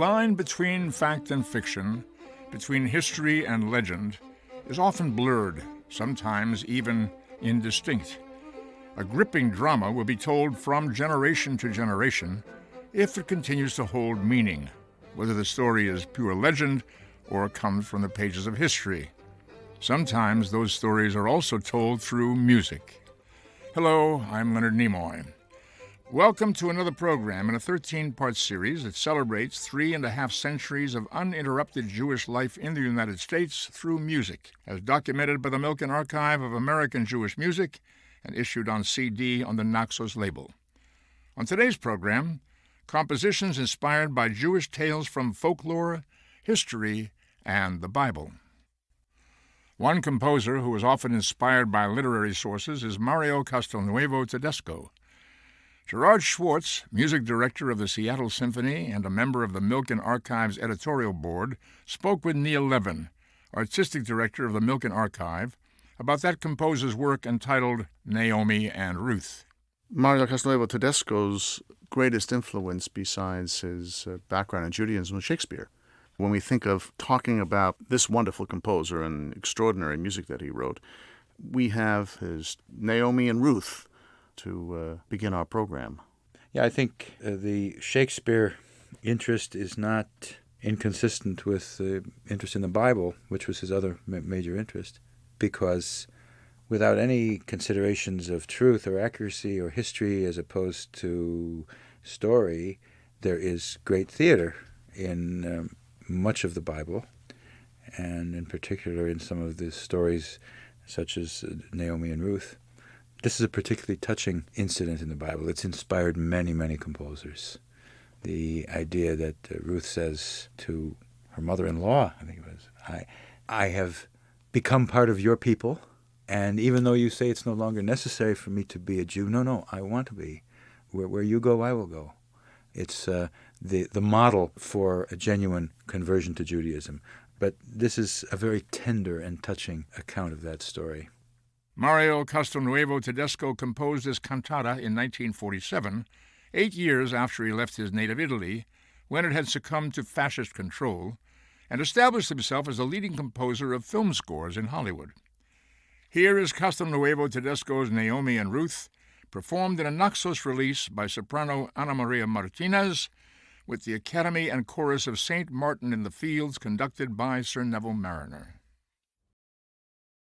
line between fact and fiction, between history and legend, is often blurred, sometimes even indistinct. A gripping drama will be told from generation to generation if it continues to hold meaning, whether the story is pure legend or comes from the pages of history. Sometimes those stories are also told through music. Hello, I'm Leonard Nimoy. Welcome to another program in a 13-part series that celebrates 3.5 centuries of uninterrupted Jewish life in the United States through music, as documented by the Milken Archive of American Jewish Music and issued on CD on the Naxos label. On today's program, compositions inspired by Jewish tales from folklore, history, and the Bible. One composer who is often inspired by literary sources is Mario Castelnuovo Tedesco. Gerard Schwartz, music director of the Seattle Symphony and a member of the Milken Archive's editorial board, spoke with Neil Levin, artistic director of the Milken Archive, about that composer's work entitled Naomi and Ruth. Mario Castelnuovo Tedesco's greatest influence, besides his background in Judaism, was Shakespeare. When we think of talking about this wonderful composer and extraordinary music that he wrote, we have his Naomi and Ruth to begin our program. Yeah, I think the Shakespeare interest is not inconsistent with the interest in the Bible, which was his other major interest, because without any considerations of truth or accuracy or history as opposed to story, there is great theater in much of the Bible, and in particular in some of the stories such as Naomi and Ruth. This is a particularly touching incident in the Bible. It's inspired many, many composers. The idea that Ruth says to her mother-in-law, I think it was, I have become part of your people, and even though you say it's no longer necessary for me to be a Jew, no, I want to be. Where you go, I will go. It's the model for a genuine conversion to Judaism. But this is a very tender and touching account of that story. Mario Castelnuovo Tedesco composed this cantata in 1947, 8 years after he left his native Italy, when it had succumbed to fascist control, and established himself as a leading composer of film scores in Hollywood. Here is Castelnuovo Tedesco's Naomi and Ruth, performed in a Naxos release by soprano Ana Maria Martinez, with the Academy and Chorus of St. Martin in the Fields conducted by Sir Neville Mariner.